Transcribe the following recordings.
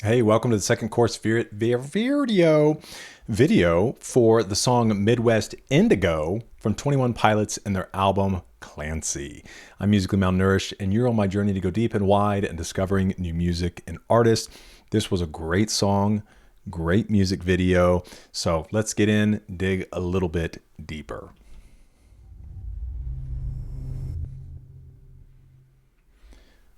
Hey, welcome to the second course video for the song Midwest Indigo from 21 Pilots and their album Clancy. I'm musically malnourished, and you're on my journey to go deep and wide and discovering new music and artists. This was a great song, great music video. So let's get in, dig a little bit deeper.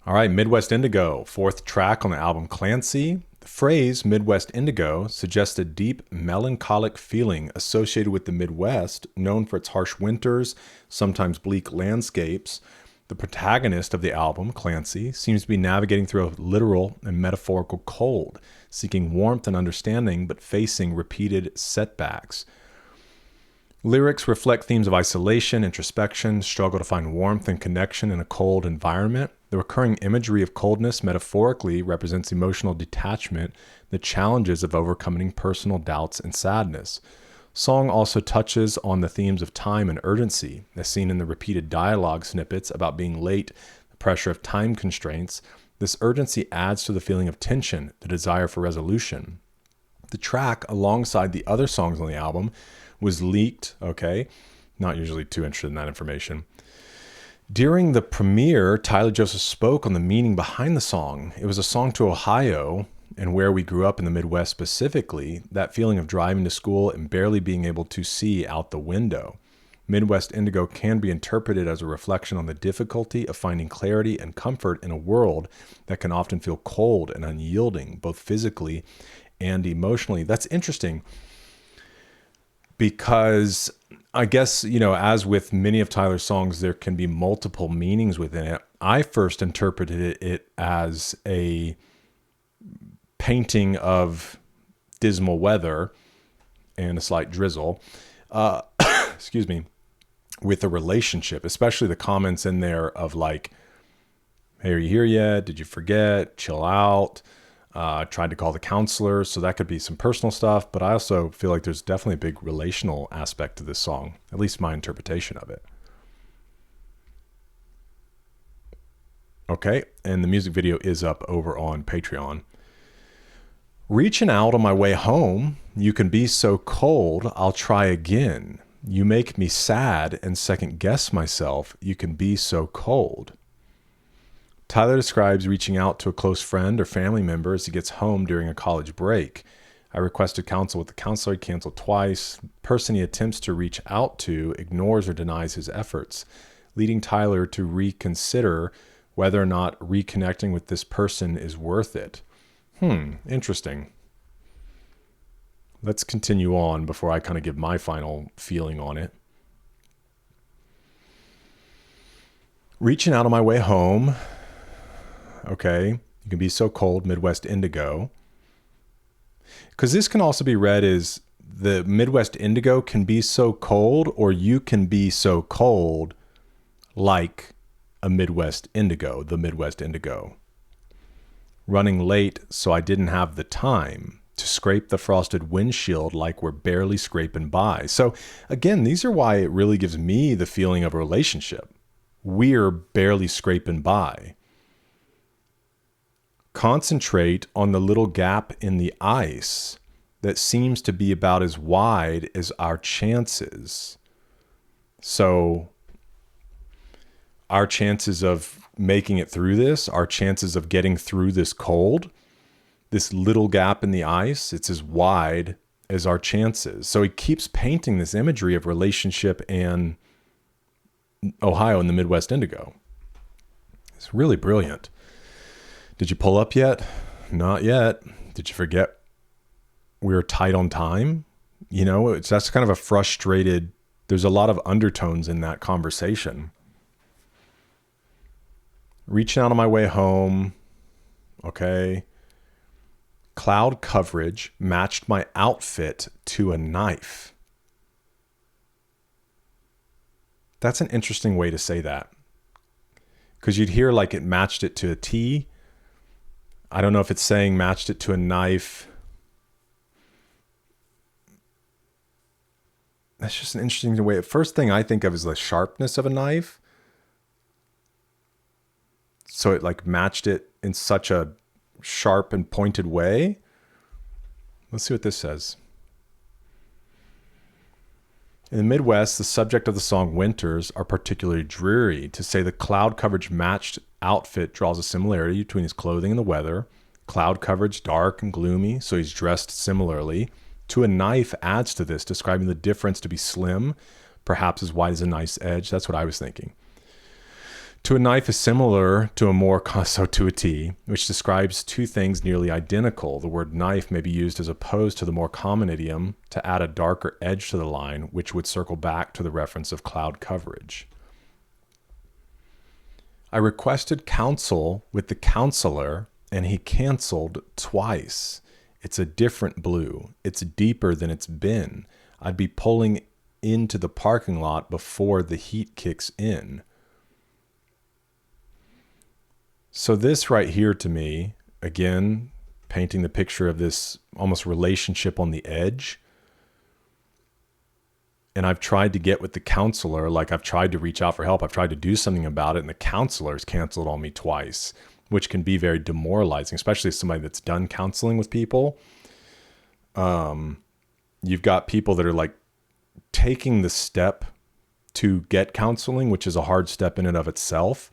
All right, Midwest Indigo, fourth track on the album Clancy. The phrase Midwest Indigo suggests a deep, melancholic feeling associated with the Midwest, known for its harsh winters, sometimes bleak landscapes. The protagonist of the album, Clancy, seems to be navigating through a literal and metaphorical cold, seeking warmth and understanding, but facing repeated setbacks. Lyrics reflect themes of isolation, introspection, struggle to find warmth and connection in a cold environment. The recurring imagery of coldness metaphorically represents emotional detachment, the challenges of overcoming personal doubts and sadness. Song also touches on the themes of time and urgency, as seen in the repeated dialogue snippets about being late, the pressure of time constraints. This urgency adds to the feeling of tension, the desire for resolution. The track, alongside the other songs on the album, was leaked, not usually too interested in that information. During the premiere, Tyler Joseph spoke on the meaning behind the song. It was a song to Ohio and where we grew up in the Midwest specifically, that feeling of driving to school and barely being able to see out the window. Midwest Indigo can be interpreted as a reflection on the difficulty of finding clarity and comfort in a world that can often feel cold and unyielding, both physically and emotionally. That's interesting, because I guess, as with many of Tyler's songs, there can be multiple meanings within it. I first interpreted it as a painting of dismal weather and a slight drizzle, excuse me, with a relationship, especially the comments in there of like, hey, are you here yet? Did you forget? Chill out. Tried to call the counselor, so that could be some personal stuff, but I also feel like there's definitely a big relational aspect to this song, at least my interpretation of it. Okay, and the music video is up over on Patreon. Reaching out on my way home, you can be so cold, I'll try again. You make me sad and second guess myself, you can be so cold. Tyler describes reaching out to a close friend or family member as he gets home during a college break. I requested counsel with the counselor. He canceled twice. The person he attempts to reach out to ignores or denies his efforts, leading Tyler to reconsider whether or not reconnecting with this person is worth it. Interesting. Let's continue on before I kind of give my final feeling on it. Reaching out on my way home. Okay, you can be so cold, Midwest Indigo. Because this can also be read as the Midwest Indigo can be so cold, or you can be so cold like a Midwest Indigo, the Midwest Indigo. Running late, so I didn't have the time to scrape the frosted windshield like we're barely scraping by. So again, these are why it really gives me the feeling of a relationship. We're barely scraping by. Concentrate on the little gap in the ice that seems to be about as wide as our chances. So our chances of making it through this, our chances of getting through this cold, this little gap in the ice, it's as wide as our chances. So he keeps painting this imagery of relationship and Ohio and the Midwest Indigo. It's really brilliant. Did you pull up yet? Not yet. Did you forget we were tight on time? That's kind of a frustrated, there's a lot of undertones in that conversation. Reaching out on my way home. Okay. Cloud coverage matched my outfit to a knife. That's an interesting way to say that, because you'd hear like it matched it to a T. I don't know if it's saying matched it to a knife. That's just an interesting way. The first thing I think of is the sharpness of a knife. So it like matched it in such a sharp and pointed way. Let's see what this says. In the Midwest, the subject of the song Winters are particularly dreary. To say the cloud coverage matched outfit draws a similarity between his clothing and the weather. Cloud coverage, dark and gloomy, so he's dressed similarly. To a knife adds to this, describing the difference to be slim, perhaps as wide as a knife's edge. That's what I was thinking. To a knife is similar to a more, so to a T, which describes two things nearly identical. The word knife may be used as opposed to the more common idiom to add a darker edge to the line, which would circle back to the reference of cloud coverage. I requested counsel with the counselor, and he canceled twice. It's a different blue. It's deeper than it's been. I'd be pulling into the parking lot before the heat kicks in. So this right here to me, again, painting the picture of this almost relationship on the edge. And I've tried to get with the counselor, like I've tried to reach out for help. I've tried to do something about it, and the counselor's canceled on me twice, which can be very demoralizing, especially as somebody that's done counseling with people. You've got people that are like taking the step to get counseling, which is a hard step in and of itself.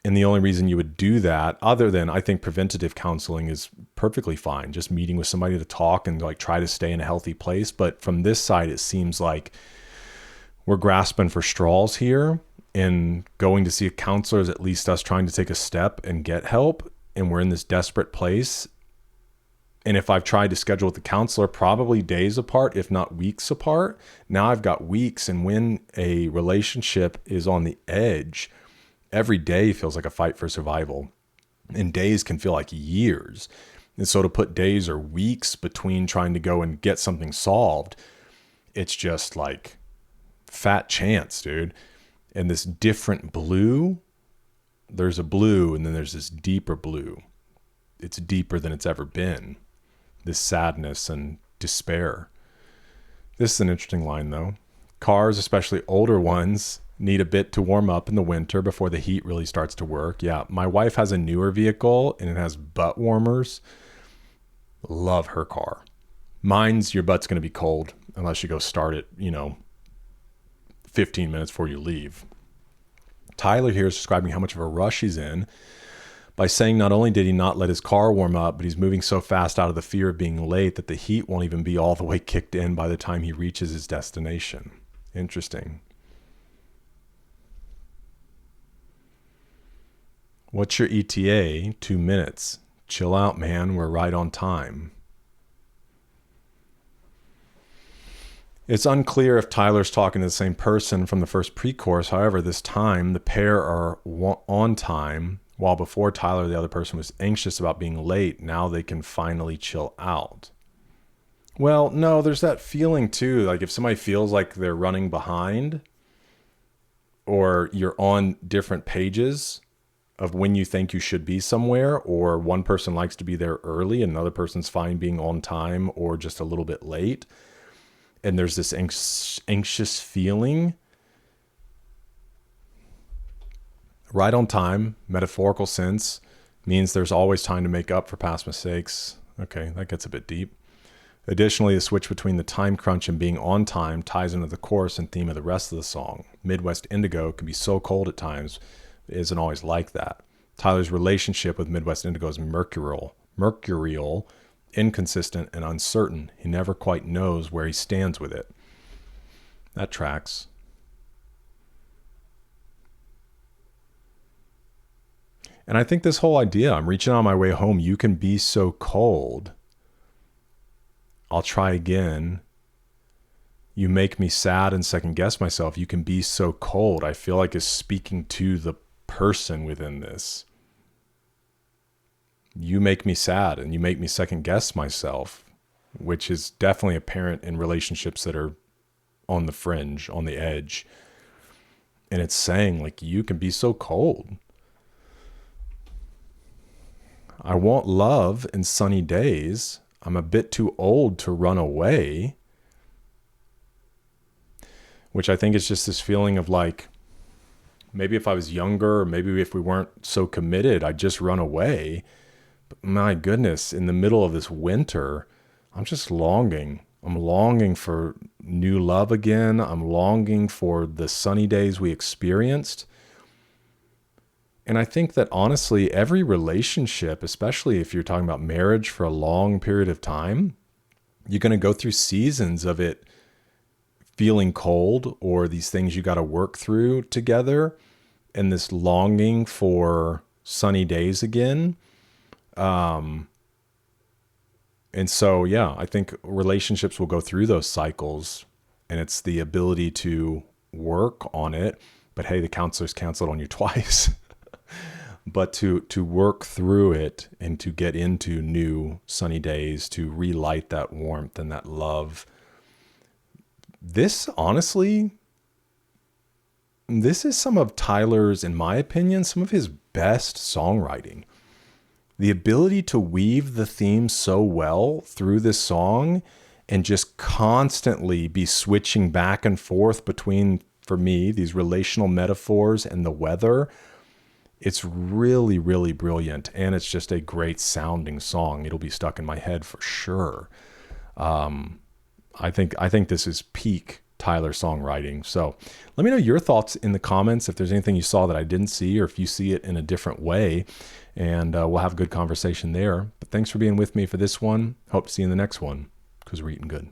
And the only reason you would do that, other than I think preventative counseling is perfectly fine, just meeting with somebody to talk and like try to stay in a healthy place. But from this side, it seems like we're grasping for straws here, and going to see a counselor is at least us trying to take a step and get help. And we're in this desperate place. And if I've tried to schedule with the counselor, probably days apart, if not weeks apart, now I've got weeks. And when a relationship is on the edge, every day feels like a fight for survival, and days can feel like years. And so to put days or weeks between trying to go and get something solved, it's just like fat chance, dude. And this different blue, there's a blue, and then there's this deeper blue. It's deeper than it's ever been. This sadness and despair. This is an interesting line though. Cars, especially older ones, need a bit to warm up in the winter before the heat really starts to work. Yeah, my wife has a newer vehicle and it has butt warmers. Love her car. Mine's, your butt's going to be cold unless you go start it, 15 minutes before you leave. Tyler here is describing how much of a rush he's in by saying not only did he not let his car warm up, but he's moving so fast out of the fear of being late that the heat won't even be all the way kicked in by the time he reaches his destination. Interesting. What's your ETA? 2 minutes. Chill out, man. We're right on time. It's unclear if Tyler's talking to the same person from the first pre-chorus. However, this time the pair are on time, while before Tyler, the other person, was anxious about being late. Now they can finally chill out. Well, no, there's that feeling too. Like if somebody feels like they're running behind, or you're on different pages of when you think you should be somewhere, or one person likes to be there early and another person's fine being on time or just a little bit late, and there's this anxious feeling. Right on time, metaphorical sense, means there's always time to make up for past mistakes. Okay, that gets a bit deep. Additionally, the switch between the time crunch and being on time ties into the chorus and theme of the rest of the song. Midwest Indigo can be so cold at times, it isn't always like that. Tyler's relationship with Midwest Indigo is mercurial, inconsistent, and uncertain. He never quite knows where he stands with it. That tracks. And I think this whole idea, I'm reaching on my way home, you can be so cold. I'll try again. You make me sad and second guess myself. You can be so cold. I feel like is speaking to the person within this. You make me sad and you make me second guess myself, which is definitely apparent in relationships that are on the fringe, on the edge. And it's saying like, you can be so cold. I want love in sunny days. I'm a bit too old to run away. Which I think is just this feeling of like, maybe if I was younger, or maybe if we weren't so committed, I'd just run away. But my goodness, in the middle of this winter, I'm just longing. I'm longing for new love again. I'm longing for the sunny days we experienced. And I think that honestly, every relationship, especially if you're talking about marriage for a long period of time, you're going to go through seasons of it feeling cold, or these things you got to work through together, and this longing for sunny days again. And so, yeah, I think relationships will go through those cycles, and it's the ability to work on it. But hey, the counselor's canceled on you twice. But to work through it and to get into new sunny days, to relight that warmth and that love. This, honestly, this is some of Tyler's, in my opinion, some of his best songwriting. The ability to weave the theme so well through this song and just constantly be switching back and forth between, for me, these relational metaphors and the weather. It's really, really brilliant, and it's just a great sounding song. It'll be stuck in my head for sure. I think this is peak Tyler songwriting. So let me know your thoughts in the comments if there's anything you saw that I didn't see, or if you see it in a different way, and we'll have a good conversation there. But thanks for being with me for this one. Hope to see you in the next one, because we're eating good.